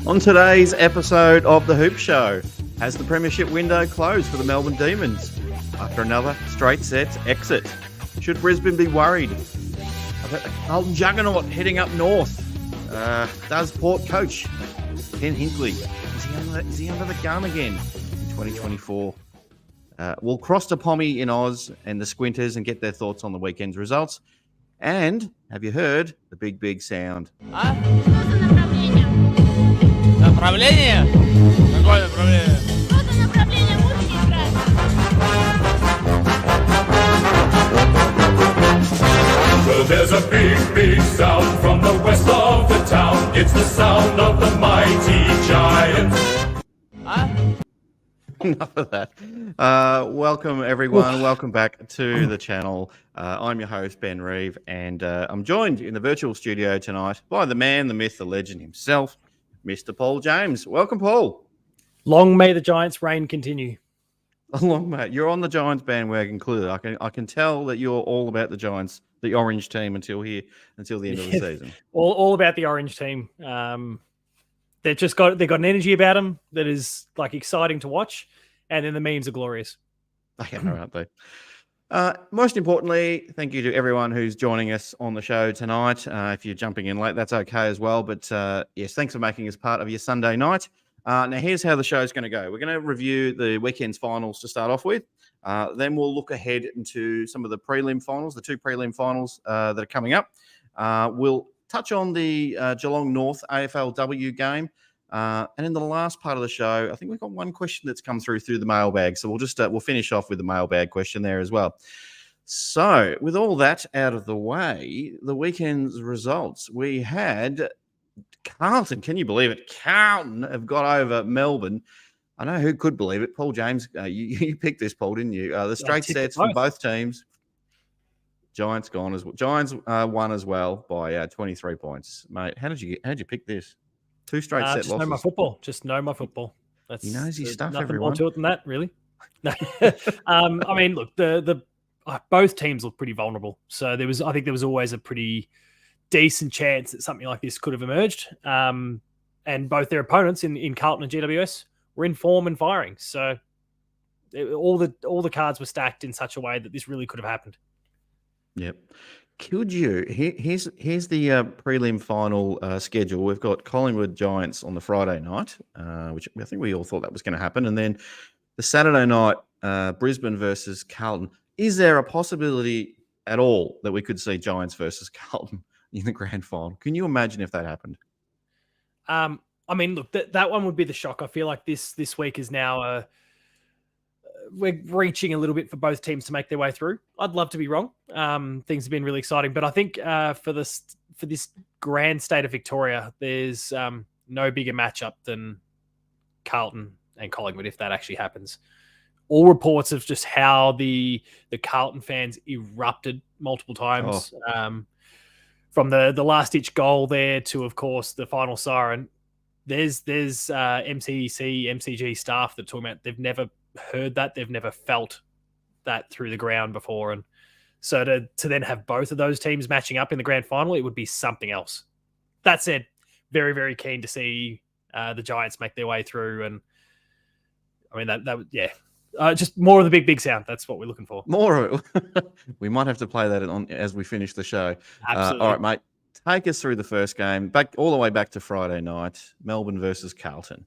On today's episode of The Hoop Show, has the premiership window closed for the Melbourne Demons after another straight sets exit? Should Brisbane be worried about the Carlton juggernaut heading up north? Does Port coach Ken Hinkley, is he under the gun again in 2024? We'll cross to Pommy in Oz and the Squinters and get their thoughts on the weekend's results. And have you heard the big sound? Направление? Какое направление? Какое направление будете играть? Well, there's a big sound from the west of the town. It's the sound of the mighty giant. Enough of that. Welcome, everyone. Welcome back to the channel. I'm your host, Ben Reeve, and I'm joined in the virtual studio tonight by the man, the myth, the legend himself, Mr. Paul James. Welcome, Paul. Long may the Giants' reign continue. Long, mate. You're on the Giants bandwagon, clearly. I can tell that you're all about the Giants, the orange team, until the end of the season. All about the orange team. They've got an energy about them that is like exciting to watch, and then the memes are glorious. They are, aren't they? Most importantly, thank you to everyone who's joining us on the show tonight. If you're jumping in late, that's okay as well. But yes, thanks for making us part of your Sunday night. Now, here's how the show's going to go. We're going to review the weekend's finals to start off with. Then we'll look ahead into some of the prelim finals, the two prelim finals that are coming up. We'll touch on the Geelong North AFLW game. And in the last part of the show, I think we've got one question that's come through the mailbag. So we'll finish off with the mailbag question there as well. So with all that out of the way, the weekend's results, we had Carlton. Can you believe it? Carlton have got over Melbourne. I know who could believe it. Paul James, you picked this, Paul, didn't you? The straight sets for both teams. Giants gone as well. Giants won as well by 23 points. Mate, how'd you pick this? Two straight set just losses. Just know my football. He knows his stuff, nothing everyone. more to it than that, really. No. I mean, look, both teams look pretty vulnerable. So I think there was always a pretty decent chance that something like this could have emerged. And both their opponents in Carlton and GWS were in form and firing. So all the cards were stacked in such a way that this really could have happened. Yep. Could you? Here's the prelim final schedule. We've got Collingwood Giants on the Friday night, which I think we all thought that was going to happen. And then the Saturday night, Brisbane versus Carlton. Is there a possibility at all that we could see Giants versus Carlton in the grand final? Can you imagine if that happened? I mean, look, that one would be the shock. I feel like this week is now we're reaching a little bit for both teams to make their way through. I'd love to be wrong. Things have been really exciting, but I think for this grand state of Victoria, there's no bigger matchup than Carlton and Collingwood if that actually happens. All reports of just how the Carlton fans erupted multiple times, from the last ditch goal there to, of course, the final siren. There's MCG staff that talk about they've never heard that, they've never felt that through the ground before, and so to then have both of those teams matching up in the grand final, it would be something else. That said, very, very keen to see the Giants make their way through, and I mean just more of the big sound. That's what we're looking for. More of it. We might have to play that on as we finish the show. Absolutely. All right, mate. Take us through the first game, back all the way back to Friday night, Melbourne versus Carlton.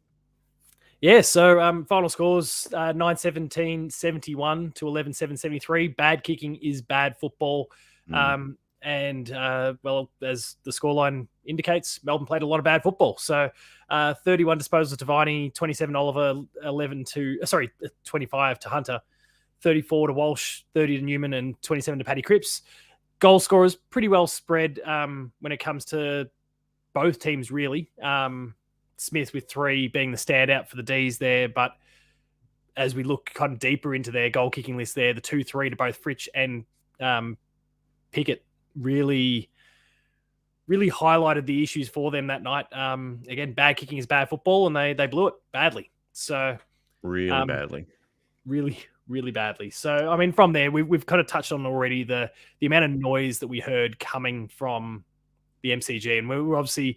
Yeah, so final scores, 9-17-71 to 11-7-73. Bad kicking is bad football. Well, as the scoreline indicates, Melbourne played a lot of bad football. So 31 disposals to Viney, 27 Oliver, 25 to Hunter, 34 to Walsh, 30 to Newman, and 27 to Paddy Cripps. Goal scorers pretty well spread when it comes to both teams, really. Smith with 3 being the standout for the Ds there. But as we look kind of deeper into their goal kicking list there, the 2-3 to both Fritsch and Pickett really highlighted the issues for them that night. Again, bad kicking is bad football, and they blew it badly. So badly. Really badly. So, I mean, from there, we've kind of touched on already the amount of noise that we heard coming from the MCG, and we were obviously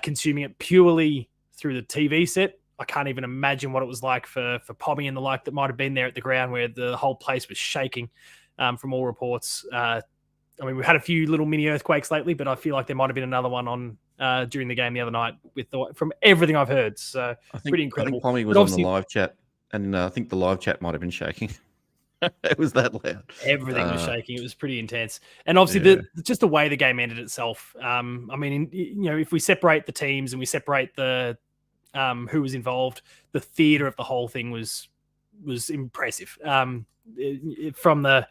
consuming it purely through the TV set. I can't even imagine what it was like for Pommy and the like that might have been there at the ground where the whole place was shaking from all reports. I mean, we've had a few little mini earthquakes lately, but I feel like there might have been another one on during the game the other night from everything I've heard. So pretty incredible. I think Pommy was on the live chat, and I think the live chat might have been shaking. It was that loud. Everything was shaking. It was pretty intense. And obviously, just the way the game ended itself. I mean, if we separate the teams and we separate the who was involved, the theatre of the whole thing was impressive. From the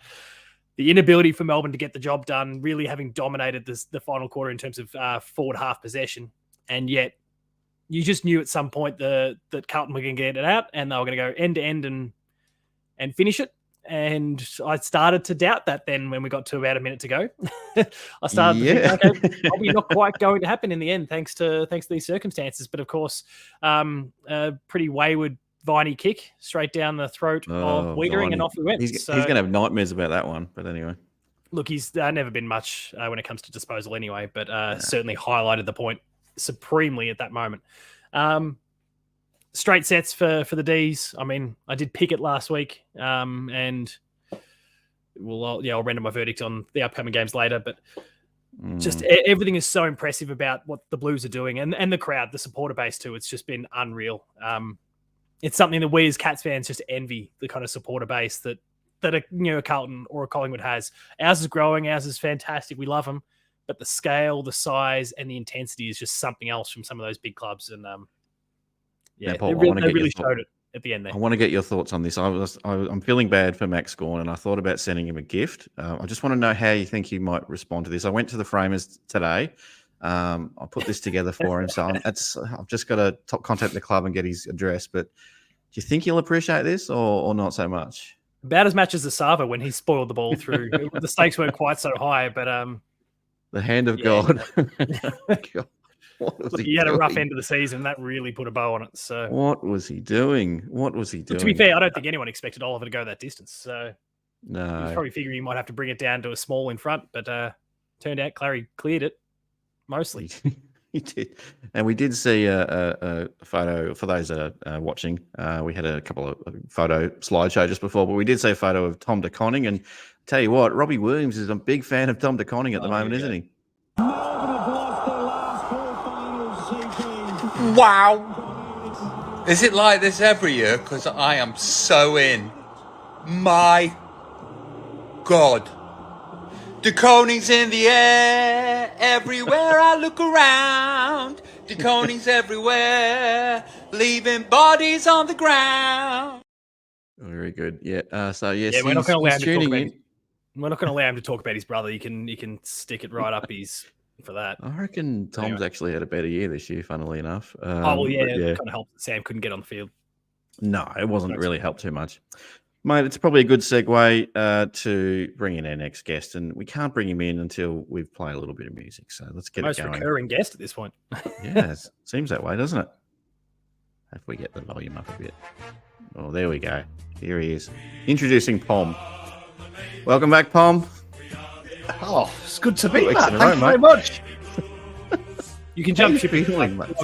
inability for Melbourne to get the job done, really having dominated the final quarter in terms of forward half possession, and yet you just knew at some point that Carlton were going to get it out and they were going to go end to end and finish it. And I started to doubt that then when we got to about a minute to go. I started to think, okay, probably not quite going to happen in the end, thanks to these circumstances. But of course, a pretty wayward Viney kick straight down the throat of Wiedering, and off we went. He's going to have nightmares about that one. But anyway. Look, he's never been much when it comes to disposal anyway, but certainly highlighted the point supremely at that moment. Straight sets for the Ds. I mean, I did pick it last week, and I'll render my verdict on the upcoming games later. But just everything is so impressive about what the Blues are doing, and the crowd, the supporter base too. It's just been unreal. It's something that we as Cats fans just envy, the kind of supporter base that a Carlton or a Collingwood has. Ours is growing. Ours is fantastic. We love them, but the scale, the size, and the intensity is just something else from some of those big clubs. And now, Paul, they really showed it at the end there. I want to get your thoughts on this. I'm feeling bad for Max Gawn, and I thought about sending him a gift. I just want to know how you think he might respond to this. I went to the Framers today. I put this together for him, so I've just got to contact the club and get his address. But do you think he'll appreciate this, or not so much? About as much as the Sava when he spoiled the ball through. The stakes weren't quite so high, but the hand of God. God. Look, he had a rough end of the season. That really put a bow on it. So what was he doing? To be fair, I don't think anyone expected Oliver to go that distance. So no, he was probably figuring he might have to bring it down to a small in front, but turned out Clary cleared it mostly. He did, and we did see a photo for those that are watching. We had a couple of photo slideshow just before, but we did see a photo of Tom De Koning. And tell you what, Robbie Williams is a big fan of Tom De Koning at the moment, isn't he? Wow. Is it like this every year? Because I am so in. My God. De Koning's in the air. Everywhere I look around. De Koning's everywhere. Leaving bodies on the ground. Very good. Yeah. So, yes, we're not going to allow him to talk about we're not going to allow him to talk about his brother. You can stick it right up his... for that. I reckon Tom's actually had a better year this year, funnily enough. It kind of helped. Sam couldn't get on the field. No, it wasn't really helped too much. Mate, it's probably a good segue to bring in our next guest, and we can't bring him in until we've played a little bit of music. So let's get it going. Most recurring guest at this point. Yeah, it seems that way, doesn't it? If we get the volume up a bit. Oh, there we go. Here he is. Introducing Pom. Welcome back, Pom. Oh, it's good to be back. Thank you very much. You can jump ship at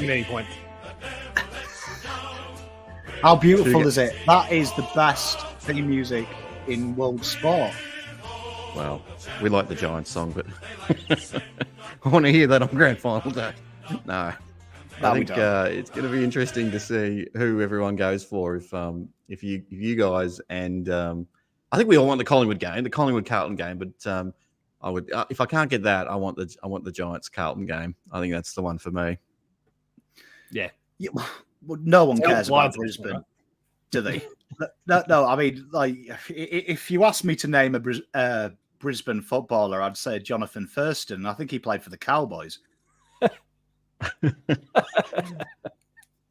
any point. How beautiful is it? That is the best theme music in world sport. Well, we like the Giants song, but I want to hear that on grand final day. No, I think it's going to be interesting to see who everyone goes for. If you guys and I think we all want the Collingwood game, the Collingwood Carlton game, but I would if I can't get that, I want the Giants Carlton game. I think that's the one for me. Yeah. Well, no one cares about Brisbane, do they? No. I mean, like, if you ask me to name a Brisbane footballer, I'd say Jonathan Thurston. I think he played for the Cowboys.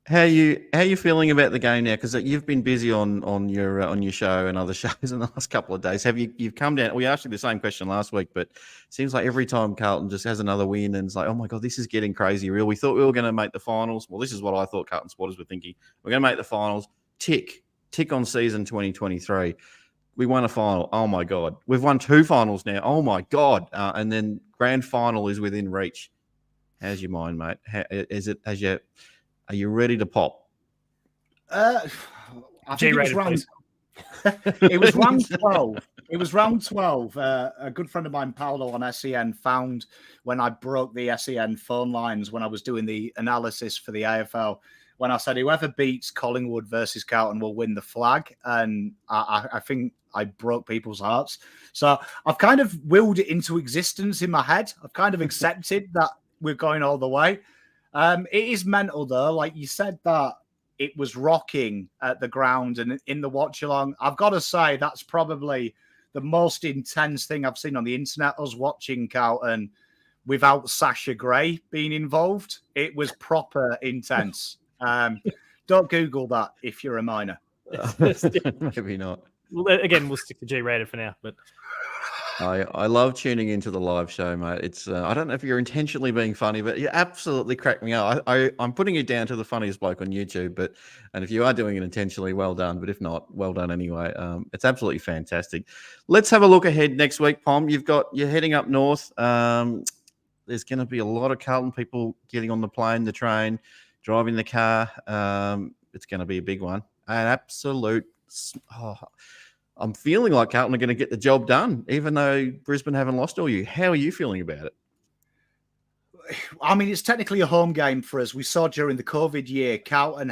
How you feeling about the game now? Because you've been busy on your show and other shows in the last couple of days. You've come down? We asked you the same question last week, but it seems like every time Carlton just has another win, and it's like, oh my God, this is getting crazy real. We thought we were going to make the finals. Well, this is what I thought Carlton supporters were thinking. We're going to make the finals. Tick on season 2023. We won a final. Oh my God, we've won 2 finals now. Oh my God, and then grand final is within reach. How's your mind, mate? Are you ready to pop? I think G-rated, please. it was round 12. It was round 12. A good friend of mine, Paolo on SEN, found when I broke the SEN phone lines when I was doing the analysis for the AFL, when I said whoever beats Collingwood versus Carlton will win the flag. And I think I broke people's hearts. So I've kind of willed it into existence in my head. I've kind of accepted that we're going all the way. It is mental, though. Like you said, that it was rocking at the ground and in the watch along. I've got to say, that's probably the most intense thing I've seen on the internet, us watching Carlton without Sasha Gray being involved. It was proper intense. Don't Google that if you're a minor. Maybe not. Well, again, we'll stick to G-rated for now. But I love tuning into the live show, mate. It's I don't know if you're intentionally being funny, but you absolutely crack me up. I'm putting you down to the funniest bloke on YouTube, and if you are doing it intentionally, well done. But if not, well done anyway. It's absolutely fantastic. Let's have a look ahead next week, Pom. You're heading up north. There's going to be a lot of Carlton people getting on the plane, the train, driving the car. It's going to be a big one. An absolute. I'm feeling like Carlton are going to get the job done, even though Brisbane haven't lost all you. How are you feeling about it? I mean, it's technically a home game for us. We saw during the COVID year, Carlton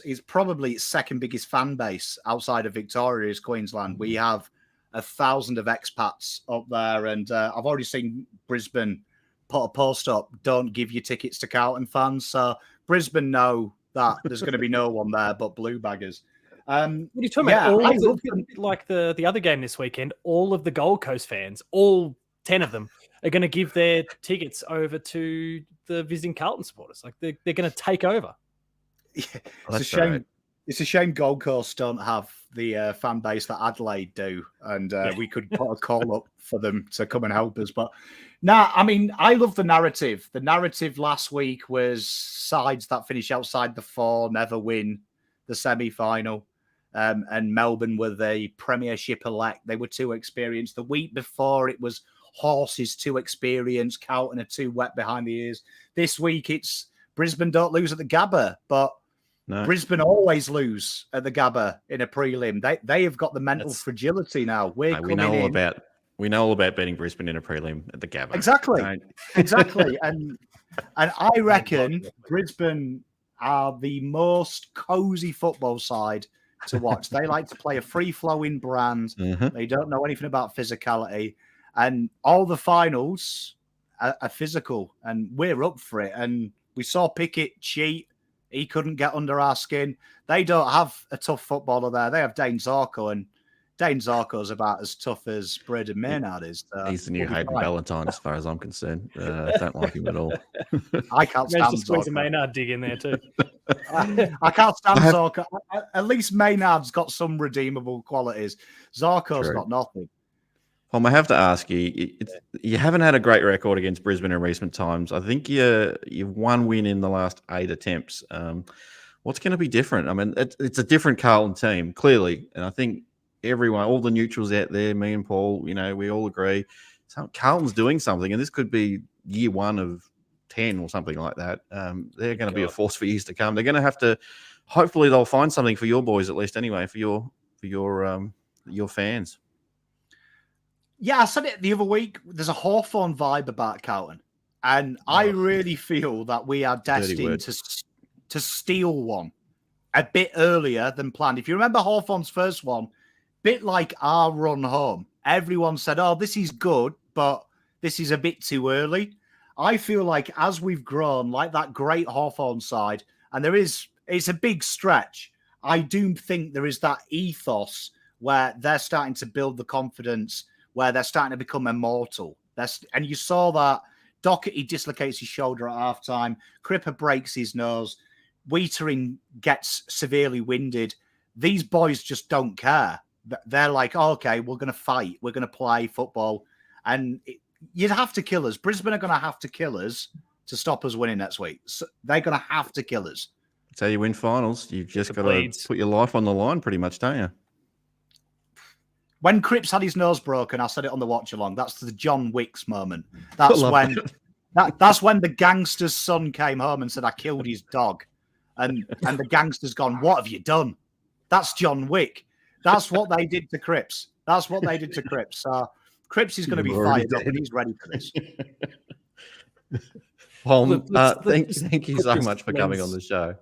is probably its second biggest fan base outside of Victoria is Queensland. We have 1,000 of expats up there, and I've already seen Brisbane put a post up, don't give your tickets to Carlton fans. So Brisbane know that there's going to be no one there but blue baggers. What are you talking about? Like the other game this weekend, all of the Gold Coast fans, all 10 of them, are going to give their tickets over to the visiting Carlton supporters. Like they're going to take over. Yeah, it's a shame. Right. It's a shame Gold Coast don't have the fan base that Adelaide do, and we could put a call up for them to come and help us. But I mean, I love the narrative. The narrative last week was sides that finish outside the four never win the semi-final. And Melbourne were the Premiership elect. They were too experienced. The week before, it was Horses too experienced, Carlton are too wet behind the ears. This week, it's Brisbane don't lose at the Gabba, but Brisbane always lose at the Gabba in a prelim. They have got the mental fragility now. We know all about beating Brisbane in a prelim at the Gabba. Exactly. And I reckon Brisbane are the most cozy football side to watch. They like to play a free-flowing brand. Mm-hmm. They don't know anything about physicality. And all the finals are physical, and we're up for it. And we saw Pickett cheat. He couldn't get under our skin. They don't have a tough footballer there. They have Dane Zarko, and Dane Zarko's about as tough as Braden Maynard is. He's the new Hayden Ballantyne, as far as I'm concerned. I don't like him at all. I can't stand to squeeze a Maynard dig in there too. I can't stand Zarko. At least Maynard's got some redeemable qualities. Zarko's got nothing. I have to ask you, you haven't had a great record against Brisbane in recent times. I think you've one win in the last 8 attempts. What's going to be different? I mean, it's a different Carlton team, clearly. And I think everyone, all the neutrals out there, me and Paul, we all agree. Carlton's doing something, and this could be year 1 of 10 or something like that. They're going to be a force for years to come. They're going to have to, hopefully they'll find something for your boys at least anyway, for your fans. Yeah, I said it the other week. There's a Hawthorn vibe about Carlton. And I really feel that we are destined to steal one a bit earlier than planned. If you remember Hawthorn's first one, bit like our run home, everyone said, oh, this is good, but this is a bit too early. I feel like as we've grown, like that great Hawthorn side, and it's a big stretch, I do think there is that ethos where they're starting to build the confidence, where they're starting to become immortal. And you saw that Doherty dislocates his shoulder at halftime, Cripper breaks his nose, Wheatering gets severely winded. These boys just don't care. They're like, oh, okay, we're going to fight. We're going to play football. And you'd have to kill us. Brisbane are going to have to kill us to stop us winning next week. So they're going to have to kill us. That's how you win finals. You've just got to put your life on the line pretty much, don't you? When Cripps had his nose broken, I said it on the watch along. That's the John Wicks moment. That's when the gangster's son came home and said, I killed his dog. And the gangster's gone, what have you done? That's John Wick. That's what they did to Cripps. That's what they did to Cripps. Cripps is going to be fired up and he's ready for this. Tom, thank you so much for coming on the show.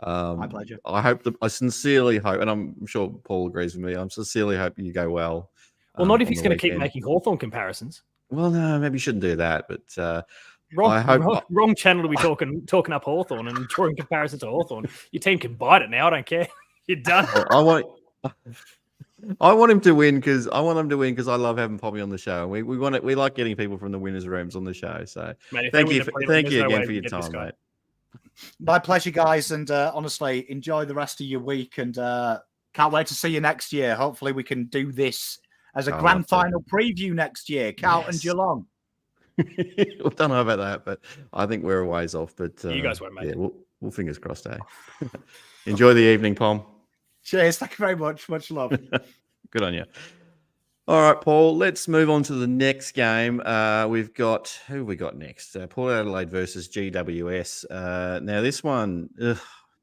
My pleasure. I sincerely hope, and I'm sure Paul agrees with me, I sincerely hope you go well. Well, not if he's going to keep making Hawthorn comparisons. Well, no, maybe you shouldn't do that, but wrong channel to be talking up Hawthorn and drawing comparisons to Hawthorn. Your team can bite it now. I don't care. You're done. I want him to win because I love having Poppy on the show. We like getting people from the winners' rooms on the show. So mate, thank you again for your time, mate. My pleasure, guys. And honestly, enjoy the rest of your week. And can't wait to see you next year. Hopefully, we can do this as a grand final preview next year. Carlton Geelong. I don't know about that, but I think we're a ways off. But you guys won't make it. We'll fingers crossed, eh? Enjoy the evening, Pom. Cheers. Thank you very much. Much love. Good on you. All right, Paul, let's move on to the next game. We've got, who have we got next? Port Adelaide versus GWS. Now, this one,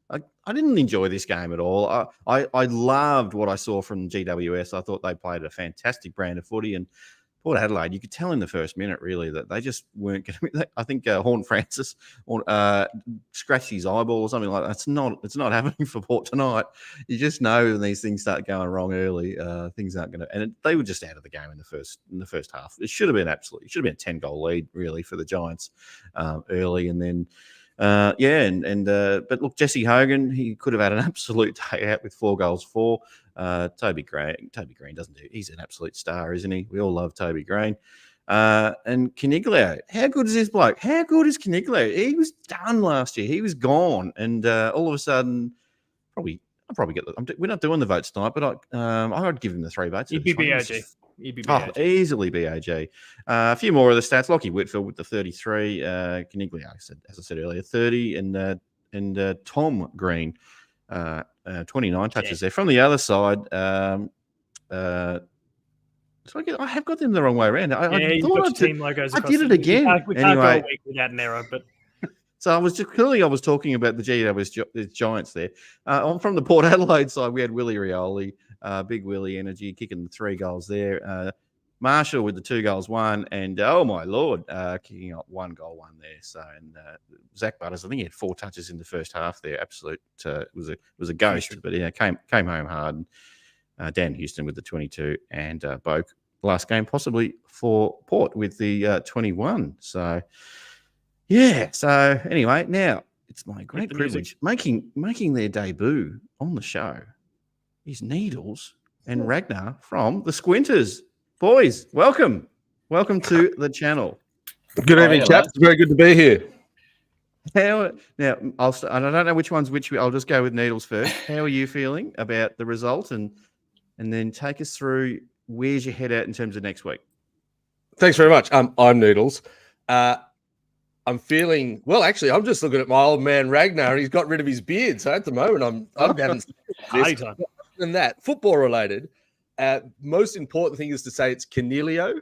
I didn't enjoy this game at all. I loved what I saw from GWS. I thought they played a fantastic brand of footy, and Port Adelaide, you could tell in the first minute, really, that they just weren't going to be. I think Horn Francis scratched his eyeball or something like that. It's not happening for Port tonight. You just know when these things start going wrong early, things aren't going to. And they were just out of the game in the first half. It should have been a 10-goal lead really for the Giants early, and then. But look, Jesse Hogan, he could have had an absolute day out with 4 goals for. Toby Green doesn't do. He's an absolute star, isn't he? We all love Toby Green. And Caniglio, how good is this bloke? How good is Caniglio? He was done last year. He was gone, and all of a sudden, I'll probably get. We're not doing the votes tonight, but I'd give him the 3 votes. He'd be BOG. Easily BOG. A few more of the stats. Lockie Whitfield with the 33. Caniglio, as I said earlier, 30, and Tom Green. 29 touches there. From the other side, so I have got them the wrong way around. I thought team logos. I did it again. We can't go a week without an error, but so I was talking about the GWS Giants there. From the Port Adelaide side, we had Willie Rioli, Big Willie Energy kicking the 3 goals there. Marshall with the 2 goals, 1, and oh my lord, kicking up 1 goal, 1 there. So and Zach Butters, I think he had 4 touches in the first half there. Absolute, was a ghost, but yeah, came home hard. Dan Houston with the 22, and Boak last game possibly for Port with the 21. So yeah. So anyway, now it's my great privilege making their debut on the show is Needles and Ragnar from the Squinters. Boys, welcome to the channel. Good evening, chaps. It's very good to be here. Now, I don't know which one's which. I'll just go with Needles first. How are you feeling about the result, and then take us through where's your head at in terms of next week? Thanks very much. I'm Needles. I'm feeling well. Actually, I'm just looking at my old man Ragnar. He's got rid of his beard, so at the moment I'm having this. Other than that, football related. Most important thing is to say it's Canelio.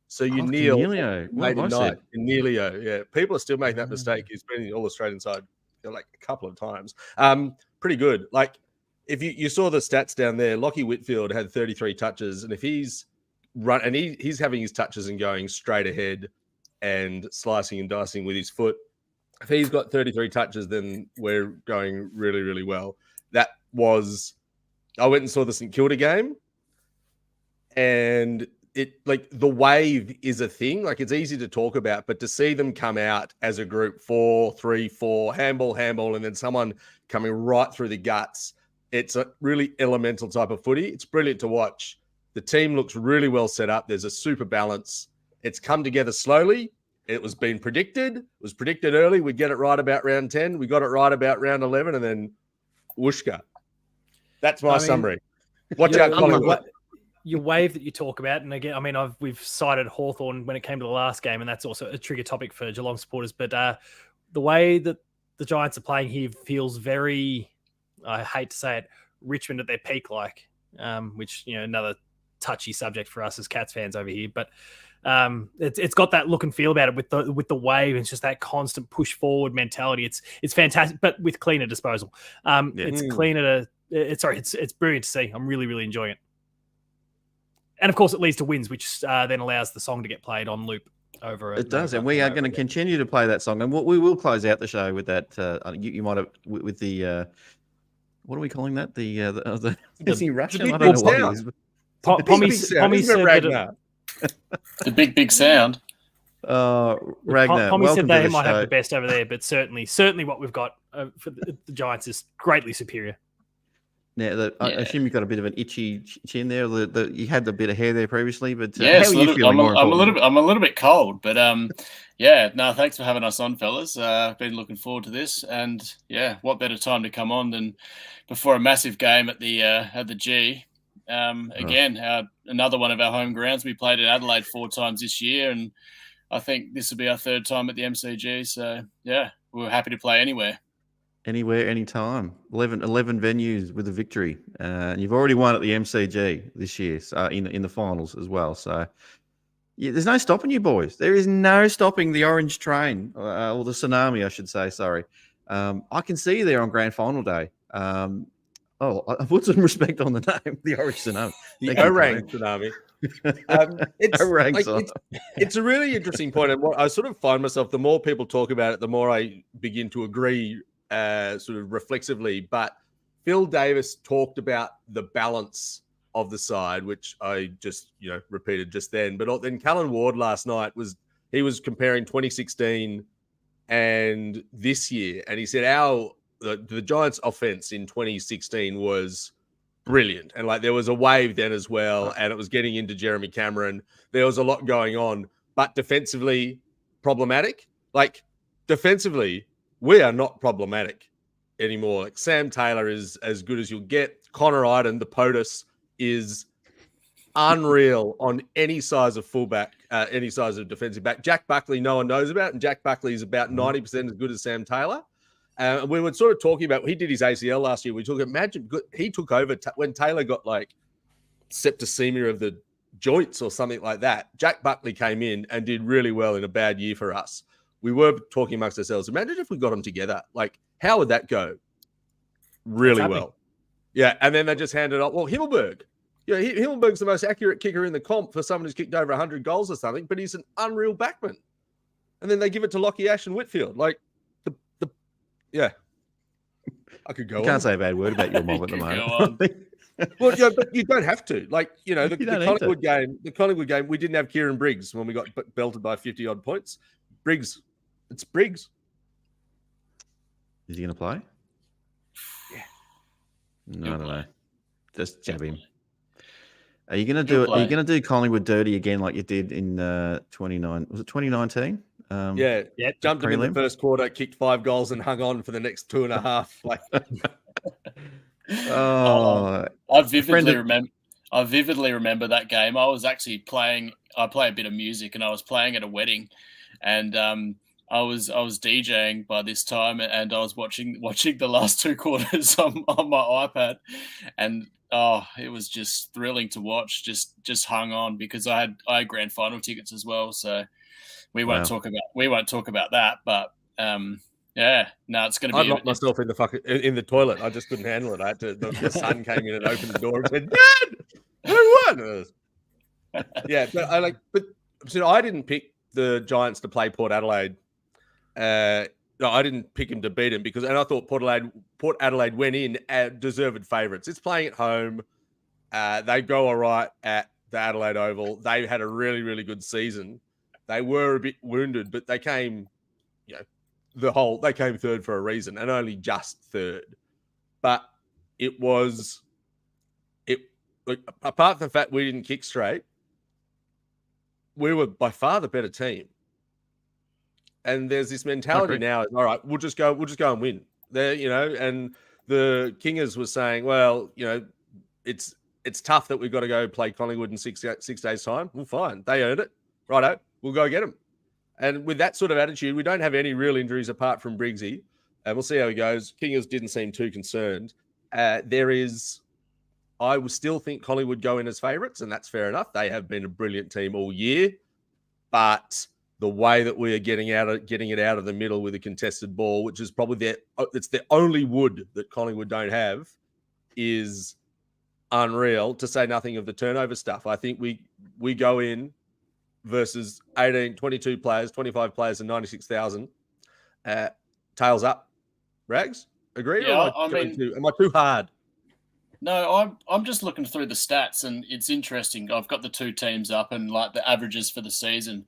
So you kneel late at night. Canelio, yeah. People are still making that mistake. He's been in the All-Australian side like a couple of times. Pretty good. Like if you saw the stats down there, Lockie Whitfield had 33 touches, and if he's he's having his touches and going straight ahead and slicing and dicing with his foot. If he's got 33 touches, then we're going really, really well. I went and saw the St Kilda game. And it like the wave is a thing, like it's easy to talk about, but to see them come out as a group 4-3-4, handball, and then someone coming right through the guts, it's a really elemental type of footy. It's brilliant to watch. The team looks really well set up. There's a super balance. It's come together slowly. It was being predicted. It was predicted early. We'd get it right about round 10. We got it right about round 11, and then whooshka. That's my summary. Watch out, Collingwood. Your wave that you talk about, and again, I mean, we've cited Hawthorn when it came to the last game, and that's also a trigger topic for Geelong supporters. But the way that the Giants are playing here feels very, I hate to say it, Richmond at their peak, which another touchy subject for us as Cats fans over here. But It's got that look and feel about it with the wave. It's just that constant push forward mentality. It's fantastic, but with cleaner disposal. It's cleaner to. It's brilliant to see. I'm really, really enjoying it. And of course, it leads to wins, which then allows the song to get played on loop over. It does, and we are going to continue to play that song, and we will close out the show with that. You might have with the what are we calling that? The is he Russian? I don't know what he is. Pommy said Ragnar. The big sound. Ragnar. Pommy said they might have the best over there, but certainly what we've got for the Giants is greatly superior. Now, I assume you've got a bit of an itchy chin there. You had a bit of hair there previously, but yes, how are you feeling? I'm a little bit cold, but yeah. No, thanks for having us on, fellas. I've been looking forward to this, and yeah, what better time to come on than before a massive game at the G. Again, another one of our home grounds. We played at Adelaide 4 times this year, and I think this will be our 3rd time at the MCG. So yeah, we're happy to play anywhere. Anywhere, anytime. 11 venues with a victory. You've already won at the MCG this year, so in the finals as well. So yeah, there's no stopping you boys. There is no stopping the orange train, or the tsunami, I should say. Sorry. I can see you there on grand final day. I put some respect on the name, the orange tsunami. The orang tsunami. It's a really interesting point. And what I sort of find myself, the more people talk about it, the more I begin to agree sort of reflexively. But Phil Davis talked about the balance of the side, which I just repeated just then. But then Callan Ward last night was comparing 2016 and this year, and he said the Giants' offense in 2016 was brilliant, and like there was a wave then as well, and it was getting into Jeremy Cameron. There was a lot going on, but defensively problematic. Like defensively, we are not problematic anymore. Like Sam Taylor is as good as you'll get. Connor Iden, the POTUS, is unreal on any size of fullback, any size of defensive back. Jack Buckley, no one knows about, and Jack Buckley is about 90% as good as Sam Taylor. We were sort of talking about, he did his ACL last year. We talked, imagine he took over when Taylor got like septicemia of the joints or something like that. Jack Buckley came in and did really well in a bad year for us. We were talking amongst ourselves. Imagine if we got them together. Like, how would that go? Really well. Yeah, and then they just handed off. Well, Himmelberg. Himmelberg's the most accurate kicker in the comp for someone who's kicked over 100 goals or something, but he's an unreal backman. And then they give it to Lockie Ash and Whitfield. Like, yeah. I could go on. You can't say a bad word about your mob at the moment. Well, but you don't have to. Like, the Collingwood game, we didn't have Kieran Briggs when we got belted by 50-odd points. It's Briggs. Is he going to play? Yeah. No, I don't know. Just jab him. Are you going to do it? Are you going to do Collingwood dirty again like you did in 2019? Yeah. Jumped him in the first quarter, kicked 5 goals, and hung on for the next 2.5. Like, I vividly remember that game. I was actually playing. I play a bit of music, and I was playing at a wedding, and I was DJing by this time, and I was watching the last 2 quarters on my iPad, and it was just thrilling to watch. Just hung on because I had grand final tickets as well. So we won't talk about that. But yeah, no, it's going to be. I locked myself in the toilet. I just couldn't handle it. The son came in and opened the door and said, "Dad, who won?" Yeah, but I didn't pick the Giants to play Port Adelaide. No, I didn't pick him to beat him and I thought Port Adelaide went in deserved favourites. It's playing at home. They go all right at the Adelaide Oval. They had a really, really good season. They were a bit wounded, but they came, they came third for a reason, and only just third. But apart from the fact we didn't kick straight, we were by far the better team. And there's this mentality now, all right, we'll just go and win. There, and the Kingers was saying, well, it's tough that we've got to go play Collingwood in 6 days' time. Well, fine. They earned it. Righto, we'll go get them. And with that sort of attitude, we don't have any real injuries apart from Briggsy. And we'll see how he goes. Kingers didn't seem too concerned. I still think Collingwood go in as favourites, and that's fair enough. They have been a brilliant team all year. but the way that we are getting it out of the middle with a contested ball, which is probably it's the only wood that Collingwood don't have, is unreal, to say nothing of the turnover stuff. I think we go in versus 18, 22 players, 25 players and 96,000. Tails up. Rags? Agree? Yeah, Am I too hard? No, I'm just looking through the stats, and it's interesting. I've got the two teams up and like the averages for the season,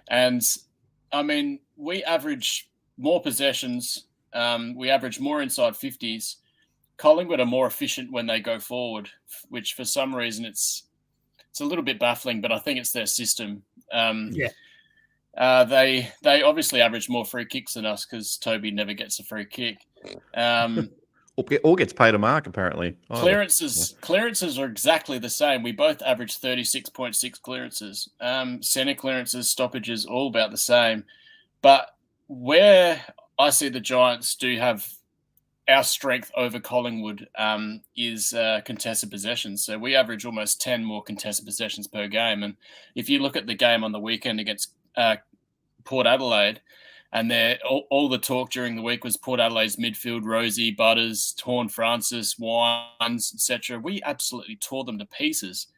and I mean we average more possessions. We average more inside 50s. Collingwood are more efficient when they go forward, which for some reason it's a little bit baffling, but I think it's their system. They obviously average more free kicks than us because Toby never gets a free kick. Or gets paid a mark, apparently. Clearances are exactly the same. We both average 36.6 clearances. Centre clearances, stoppages, all about the same. But where I see the Giants do have our strength over Collingwood is contested possessions. So we average almost 10 more contested possessions per game. And if you look at the game on the weekend against Port Adelaide, and all the talk during the week was Port Adelaide's midfield, Rosie, Butters, Torn Francis, Wines, etc. We absolutely tore them to pieces.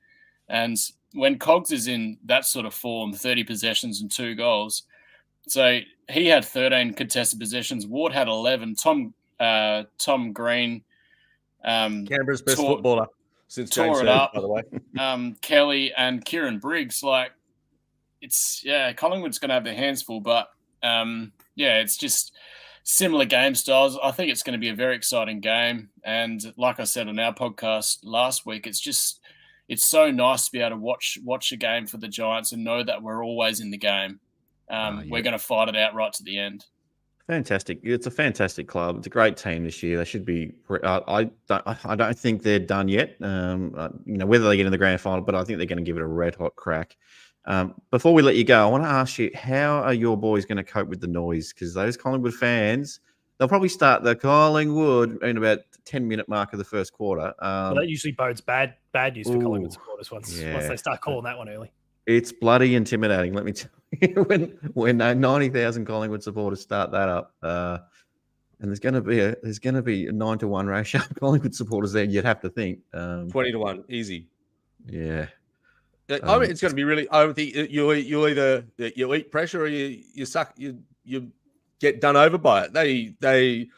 And when Cogs is in that sort of form, 30 possessions and 2 goals, so he had 13 contested possessions. Ward had 11. Tom Green, Canberra's best footballer since tore James it up. By the way, Kelly and Kieran Briggs, Collingwood's going to have their hands full, but it's just similar game styles. I think it's going to be a very exciting game. And like I said on our podcast last week, it's so nice to be able to watch a game for the Giants and know that we're always in the game. We're going to fight it out right to the end. Fantastic. It's a fantastic club. It's a great team this year. They should be. I don't think they're done yet. Whether they get in the grand final, but I think they're going to give it a red hot crack. Before we let you go, I want to ask you, how are your boys going to cope with the noise? Because those Collingwood fans, they'll probably start the Collingwood in about the 10-minute mark of the first quarter. That usually bodes bad news for Collingwood supporters once they start calling that one early. It's bloody intimidating, let me tell you, when 90,000 Collingwood supporters start that up. And there's going to be a 9-to-1 ratio of Collingwood supporters there, you'd have to think. 20-1, easy. Yeah. I mean, it's going to be really. I think you either eat pressure or you suck. You get done over by it. They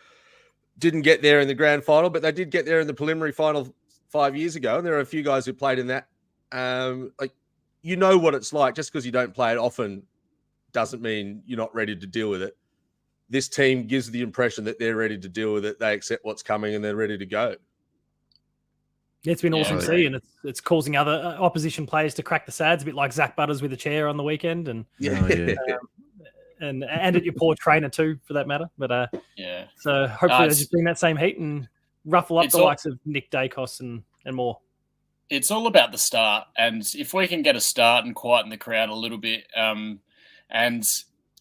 didn't get there in the grand final, but they did get there in the preliminary final 5 years ago. And there are a few guys who played in that. You know what it's like. Just because you don't play it often doesn't mean you're not ready to deal with it. This team gives the impression that they're ready to deal with it. They accept what's coming and they're ready to go. Yeah, it's been awesome to see, and it's causing other opposition players to crack the sads, a bit like Zach Butters with a chair on the weekend, and and at your poor trainer too, for that matter. But so hopefully they just bring that same heat and ruffle up the likes of Nick Dacos and more. It's all about the start, and if we can get a start and quieten the crowd a little bit, and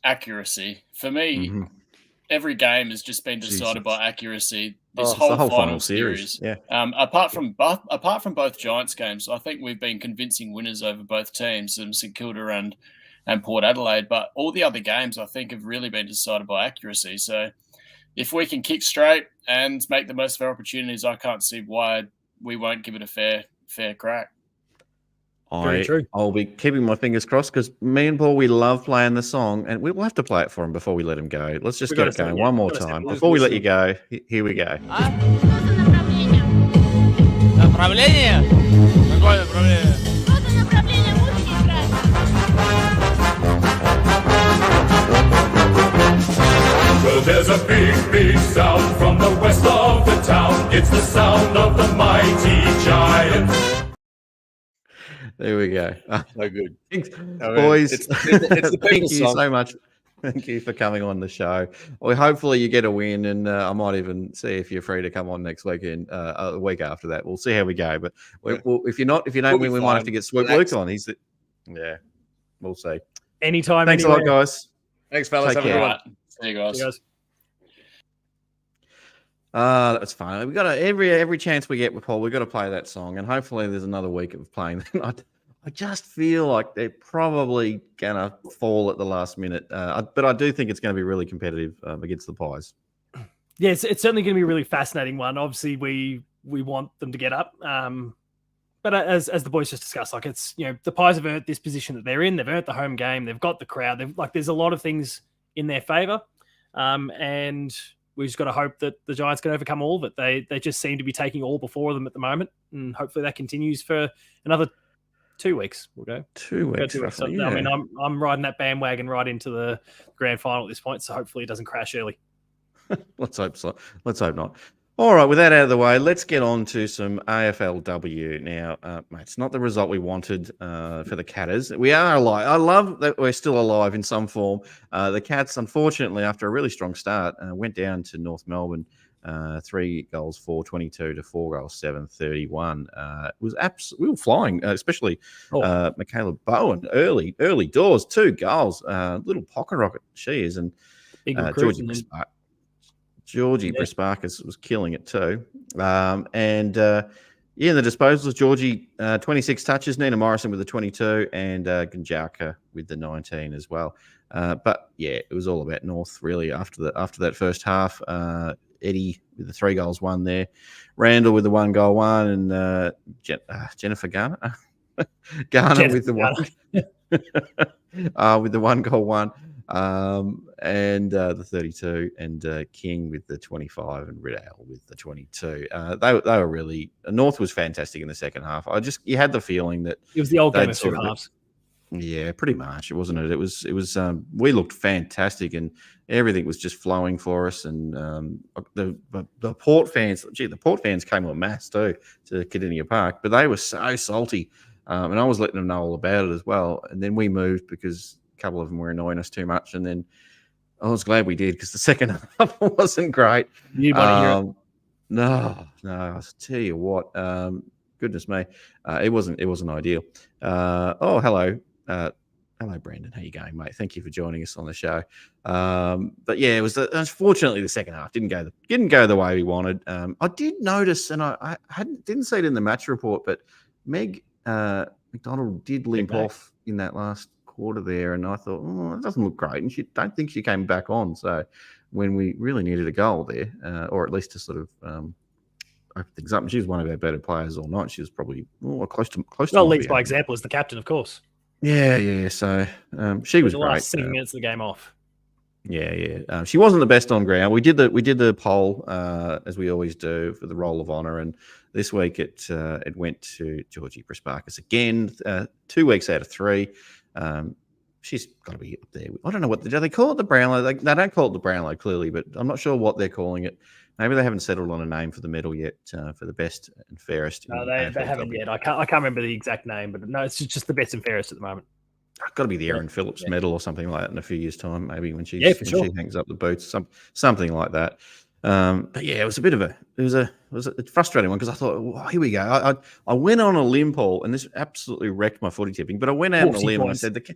accuracy for me. Mm-hmm. Every game has just been decided by accuracy. This whole final series. Yeah. Apart from both Giants games, I think we've been convincing winners over both teams, St Kilda and Port Adelaide. But all the other games, I think, have really been decided by accuracy. So if we can kick straight and make the most of our opportunities, I can't see why we won't give it a fair crack. I'll be keeping my fingers crossed because me and Paul, we love playing the song, and we'll have to play it for him before we let him go. Let's just get it going one more time. Before we let you go, here we go. Направление? Какое направление? Вот и направление музыки играет. Well, there's a big, big sound from the west of the town. It's the sound of the mighty Giants. There we go. So good. Thanks, boys. It's the Thank you song. so much. Thank you for coming on the show. Well, hopefully you get a win, and I might even see if you're free to come on next weekend, a week after that. We'll see how we go. But if you don't win, we might have to get Swoop Luke on. We'll see. Anytime. Thanks a lot, guys. Thanks, fellas. Take Have a care. good one. See you guys. That's fine. We've got every chance we get with Paul, we've got to play that song, and hopefully there's another week of playing that. I just feel like they're probably going to fall at the last minute. But I do think it's going to be really competitive against the Pies. Yeah, it's certainly going to be a really fascinating one. Obviously, we want them to get up. But as the boys just discussed, like it's, the Pies have earned this position that they're in. They've earned the home game. They've got the crowd. There's a lot of things in their favour. And we just got to hope that the Giants can overcome all of it. They just seem to be taking all before them at the moment. And hopefully that continues for another 2 weeks. We'll go 2 weeks. Roughly, so, yeah. I mean, I'm riding that bandwagon right into the grand final at this point. So hopefully it doesn't crash early. Let's hope so. Let's hope not. All right, with that out of the way, let's get on to some AFLW now. Mate, it's not the result we wanted for the Catters. We are alive. I love that we're still alive in some form. The Cats, unfortunately, after a really strong start, went down to North Melbourne, 3 goals 4-22 to 4 goals 7-31. It was we were flying, especially Michaela Bowen early doors, 2 goals. Little pocket rocket she is, and Georgie Brisparkas was killing it too. In the disposals, Georgie, 26 touches, Nina Morrison with the 22, and Gunjaka with the 19 as well. But yeah, it was all about North really after that first half. Eddie with the 3 goals, 1 there. Randall with the 1 goal, 1, and Jennifer Garner. Garner with the 1 with the 1 goal, 1. And the 32, and King with the 25, and Riddell with the 22. They were really, North was fantastic in the second half. You had the feeling that it was the old game of 2 halves. Yeah, pretty much, wasn't it? It was. We looked fantastic, and everything was just flowing for us. And the Port fans, the Port fans came en masse too to Cardinia Park, but they were so salty, and I was letting them know all about it as well. And then we moved because a couple of them were annoying us too much, and then I was glad we did because the second half wasn't great. You want to hear it? No, I tell you what, goodness me, it wasn't ideal. Hello, Brandon. How you going, mate? Thank you for joining us on the show. But yeah, it was unfortunately the second half didn't go the way we wanted. I did notice, and I didn't see it in the match report, but Meg McDonald did limp off in that last quarter there, and I thought, it doesn't look great, and don't think she came back on. So when we really needed a goal there, or at least to sort of open things up, and she was one of our better players all night. She was probably close to. Well, leads by example as the captain, of course. Yeah. So she was the great. Last 7 minutes of the game off. Yeah. She wasn't the best on ground. We did the poll as we always do for the Roll of Honour, and this week it went to Georgie Brisparkas again. 2 weeks out of 3. She's got to be up there. I don't know do they call it the Brownlow? They don't call it the Brownlow clearly, but I'm not sure what they're calling it. Maybe they haven't settled on a name for the medal yet for the best and fairest. No, they haven't yet. I can't remember the exact name, but no, it's just the best and fairest at the moment. It's got to be the Erin Phillips medal or something like that in a few years' time, maybe when she hangs up the boots, something like that. But yeah, it was a bit of it was a frustrating one because I thought, here we go. I went on a limb, Paul, and this absolutely wrecked my footy tipping. But I went out on a limb and I said the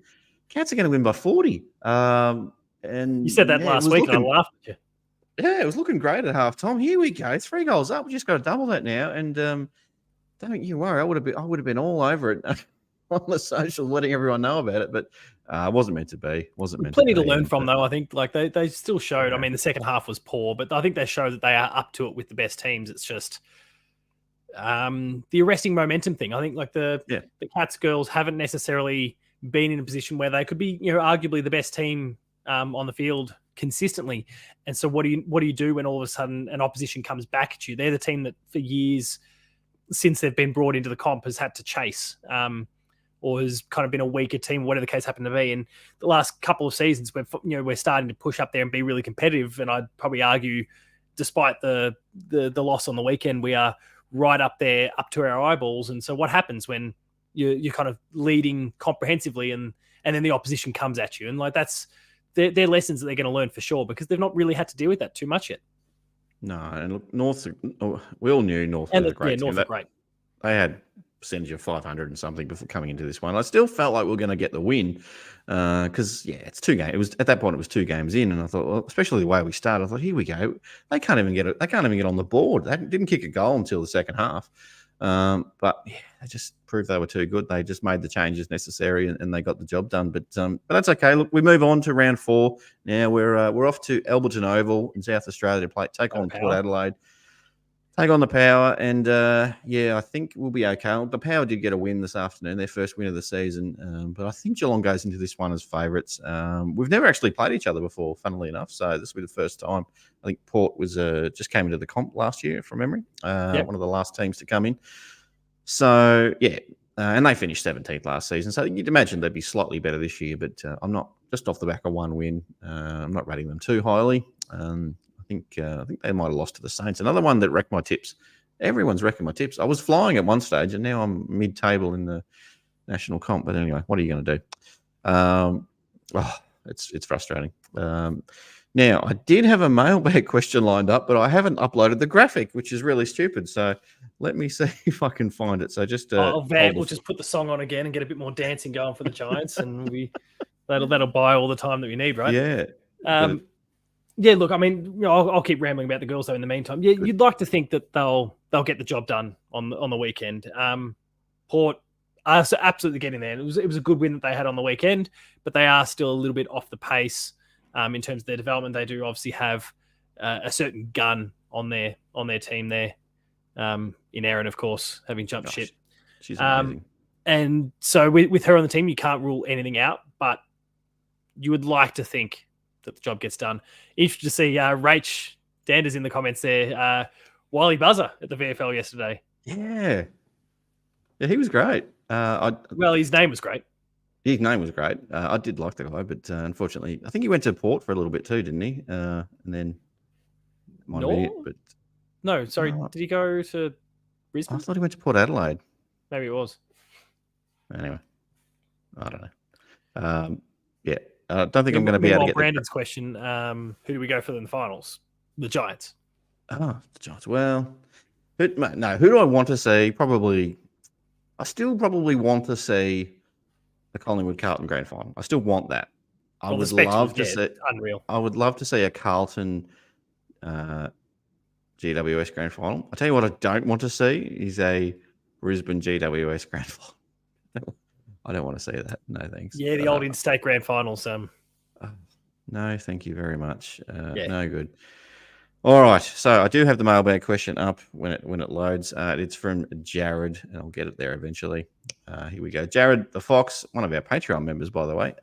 Cats are going to win by 40. And you said that last week, and I laughed at you. Yeah, it was looking great at halftime. Here we go, 3 goals up. We just got to double that now, and don't you worry. I would have been all over it on the social, letting everyone know about it. But it wasn't meant to be. Plenty to learn from, though. I think they still showed. Yeah. I mean, the second half was poor, but I think they showed that they are up to it with the best teams. It's just the arresting momentum thing. I think the Cats girls haven't necessarily been in a position where they could be, arguably the best team on the field consistently. And so what do you do when all of a sudden an opposition comes back at you? They're the team that for years since they've been brought into the comp has had to chase or has kind of been a weaker team, whatever the case happened to be. And the last couple of seasons we're starting to push up there and be really competitive. And I'd probably argue, despite the loss on the weekend, we are right up there, up to our eyeballs. And so what happens when you're kind of leading comprehensively and then the opposition comes at you? And that's they're lessons that they're going to learn for sure, because they've not really had to deal with that too much yet. No, and look, North, we all knew North was a great team. North are great. They had a percentage of 500 and something before coming into this one. I still felt like we were going to get the win because, it's 2 games. It was at that point it was 2 games in, and I thought, well, especially the way we started, I thought, here we go. They can't even get on the board. They didn't kick a goal until the second half. But yeah, they just proved they were too good. They just made the changes necessary and they got the job done. But that's okay. Look, we move on to round 4. Now we're off to Alberton Oval in South Australia to take on Port Adelaide. Take on the Power, and I think we'll be okay. The Power did get a win this afternoon, their first win of the season, but I think Geelong goes into this one as favourites. We've never actually played each other before, funnily enough, so this will be the first time. I think Port was just came into the comp last year, from memory, one of the last teams to come in. So, and they finished 17th last season, so you'd imagine they'd be slightly better this year, but I'm not, just off the back of one win, I'm not rating them too highly. I think they might have lost to the Saints. Another one that wrecked my tips. Everyone's wrecking my tips. I was flying at one stage, and now I'm mid-table in the national comp. But anyway, what are you going to do? It's frustrating. Now, I did have a mailbag question lined up, but I haven't uploaded the graphic, which is really stupid. So let me see if I can find it. So just we'll just put the song on again and get a bit more dancing going for the Giants, and that'll buy all the time that we need, right? Yeah. Yeah, look, I mean, I'll keep rambling about the girls though. In the meantime, yeah, you'd like to think that they'll get the job done on the weekend. Port are absolutely getting there. It was a good win that they had on the weekend, but they are still a little bit off the pace in terms of their development. They do obviously have a certain gun on their team there. In Erin, of course, having jumped ship. She's amazing. And so with her on the team, you can't rule anything out, but you would like to think that the job gets done. Interesting to see Rach Danders in the comments there. Wiley Buzzer at the VFL yesterday. Yeah, he was great. Well, his name was great. His name was great. I did like the guy, but unfortunately, I think he went to Port for a little bit too, didn't he? And then might have been it, but no, sorry, did he go to Brisbane? I thought he went to Port Adelaide. Maybe it was. Anyway, I don't know. Yeah. I don't think I'm going to be able to get Brandon's question. Who do we go for in the finals? The Giants. Oh, the Giants. Well, who do I want to see? I still probably want to see the Collingwood Carlton grand final. I still want that. I would love to see. Unreal. I would love to see a Carlton GWS grand final. I tell you what, I don't want to see is a Brisbane GWS grand final. I don't want to see that. No, thanks. Yeah, the old in-state grand finals. No, thank you very much. No good. All right. So I do have the mailbag question up when it loads. It's from Jared, and I'll get it there eventually. Here we go. Jared the Fox, one of our Patreon members, by the way.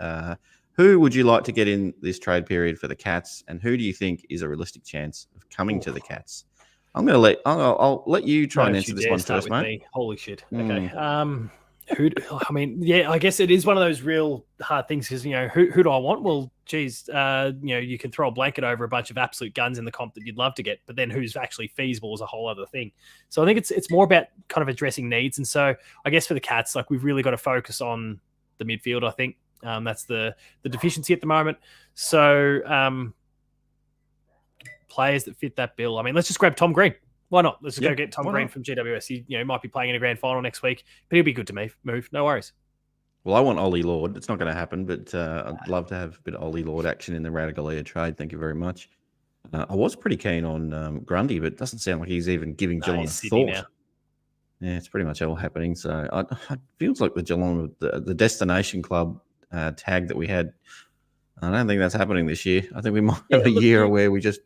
Who would you like to get in this trade period for the Cats, and who do you think is a realistic chance of coming to the Cats? I'll let you try and answer this one first, mate. Holy shit. Okay. I guess it is one of those real hard things because, who do I want? Well, geez, you can throw a blanket over a bunch of absolute guns in the comp that you'd love to get, but then who's actually feasible is a whole other thing. So I think it's more about kind of addressing needs. And so I guess for the Cats, we've really got to focus on the midfield, I think. That's the deficiency at the moment. So players that fit that bill. I mean, let's just grab Tom Green. Why not? Let's go get Tom Green from GWS. He might be playing in a grand final next week, but he'll be good to move. No worries. Well, I want Ollie Lord. It's not going to happen, but I'd love to have a bit of Ollie Lord action in the Radagalia trade. Thank you very much. I was pretty keen on Grundy, but it doesn't sound like he's even giving Geelong a thought. Now. Yeah, it's pretty much all happening. So it feels like the Geelong, the destination club tag that we had, I don't think that's happening this year. I think we might have a year where we just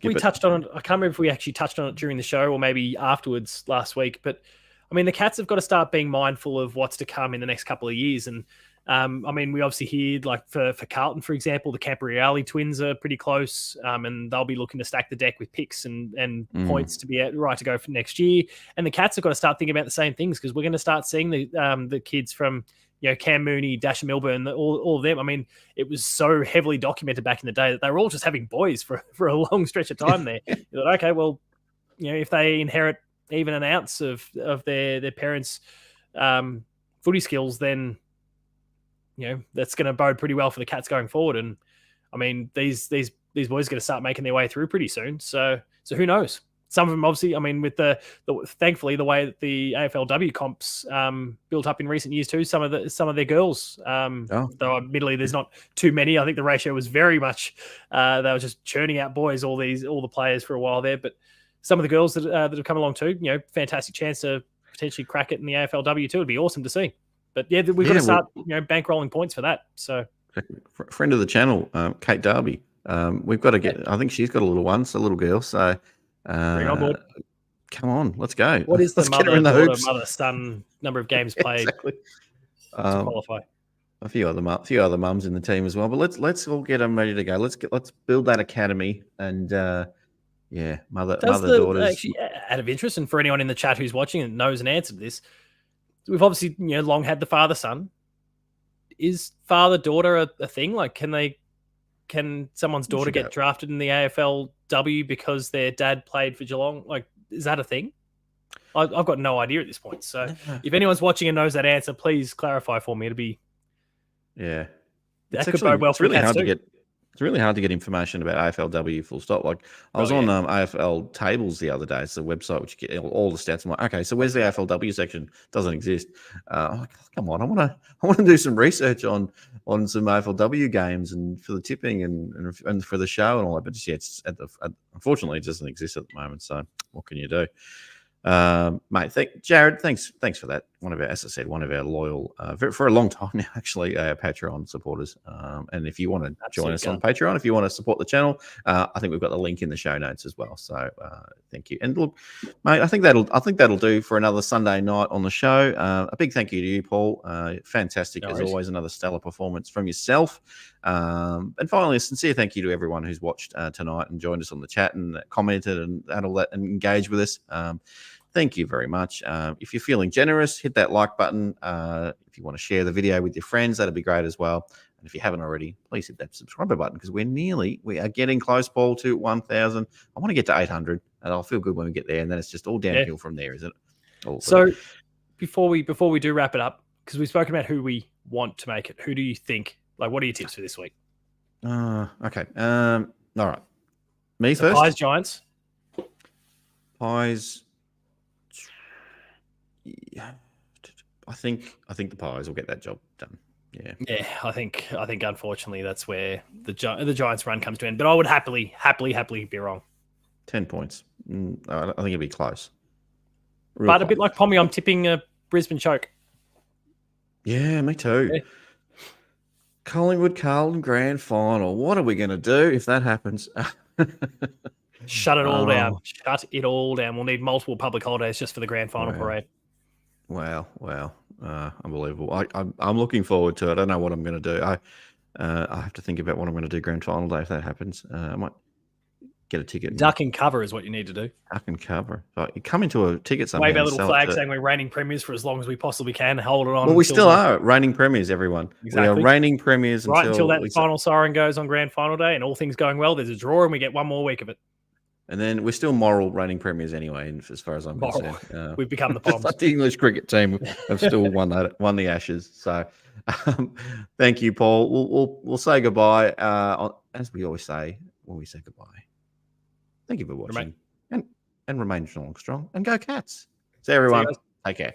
we touched on it. I can't remember if we actually touched on it during the show or maybe afterwards last week. But I mean, the Cats have got to start being mindful of what's to come in the next couple of years. And we obviously hear for Carlton, for example, the Camporeale twins are pretty close, and they'll be looking to stack the deck with picks and points to be right to go for next year. And the Cats have got to start thinking about the same things because we're going to start seeing the kids from Cam Mooney, Dasha Milburn, all of them. I mean, it was so heavily documented back in the day that they were all just having boys for a long stretch of time there. You're like, okay, well, if they inherit even an ounce of their parents' footy skills, then that's going to bode pretty well for the Cats going forward. And I mean, these boys are going to start making their way through pretty soon. So who knows? Some of them, obviously, I mean, with the thankfully the way that the AFLW comps built up in recent years too. Some of their girls, though admittedly there's not too many. I think the ratio was very much they were just churning out boys, all the players for a while there. But some of the girls that have come along too. Fantastic chance to potentially crack it in the AFLW too. It'd be awesome to see. But yeah, we've got to start bankrolling points for that. So friend of the channel, Kate Darby. We've got to get. I think she's got a little one, so a little girl. So bring on board. Come on, let's go. What is let's the get her in the hoops. mother, son number of games played exactly. to qualify? A few other mums in the team as well. But let's all get them ready to go. Let's build that academy and mother daughters. Actually, out of interest, and for anyone in the chat who's watching and knows an answer to this, we've obviously long had the father son. Is father daughter a thing? Like, can someone's daughter get drafted in the AFLW because their dad played for Geelong? Like, is that a thing? I've got no idea at this point. So if anyone's watching and knows that answer, please clarify for me. It'd be It's really hard to get information about AFLW full stop. Like I was on AFL Tables the other day. It's a website which you get all the stats. I'm like, okay, so where's the AFLW section? Doesn't exist. I'm like, come on, I want to do some research on some AFLW games and for the tipping and for the show and all that. But it's unfortunately it doesn't exist at the moment. So what can you do? Mate, Jared, thanks for that. One of our loyal, for a long time now, actually, Patreon supporters. And if you want to join us on Patreon, if you want to support the channel, I think we've got the link in the show notes as well. So thank you. And look, mate, I think that'll do for another Sunday night on the show. A big thank you to you, Paul. Fantastic as always. Another stellar performance from yourself. And finally, a sincere thank you to everyone who's watched tonight and joined us on the chat and commented and all that and engaged with us. Thank you very much. If you're feeling generous, hit that like button. If you want to share the video with your friends, that'd be great as well. And if you haven't already, please hit that subscriber button because we are getting close, Paul, to 1,000. I want to get to 800, and I'll feel good when we get there. And then it's just all downhill from there, isn't it? So before we do wrap it up, because we've spoken about who we want to make it, who do you think? Like, what are your tips for this week? Okay. All right. Me first. Pies, Giants. Pies. Yeah, I think the Pies will get that job done. Yeah. I think unfortunately that's where the Giants' run comes to end. But I would happily be wrong. 10 points. I think it'd be close. But a bit like Pommy, I'm tipping a Brisbane choke. Yeah, me too. Yeah. Collingwood Carlton grand final. What are we going to do if that happens? Shut it all down. Shut it all down. We'll need multiple public holidays just for the grand final parade. Wow. Unbelievable. I'm looking forward to it. I don't know what I'm going to do. I have to think about what I'm going to do grand final day if that happens. I might get a ticket. Duck and cover is what you need to do. Duck and cover. So you come into a ticket somehow. Wave our little flag saying we're reigning premiers for as long as we possibly can. Hold it on. Well, we still are reigning premiers, everyone. Exactly. We are reigning premiers until that final siren goes on grand final day and all things going well. There's a draw and we get one more week of it. And then we're still moral reigning premiers anyway, as far as I'm concerned. We've become the Poms. Like the English cricket team have still won the Ashes. So thank you, Paul. We'll say goodbye. As we always say when we say goodbye. Thank you for watching. And remain strong and go Cats. See everyone. Take care.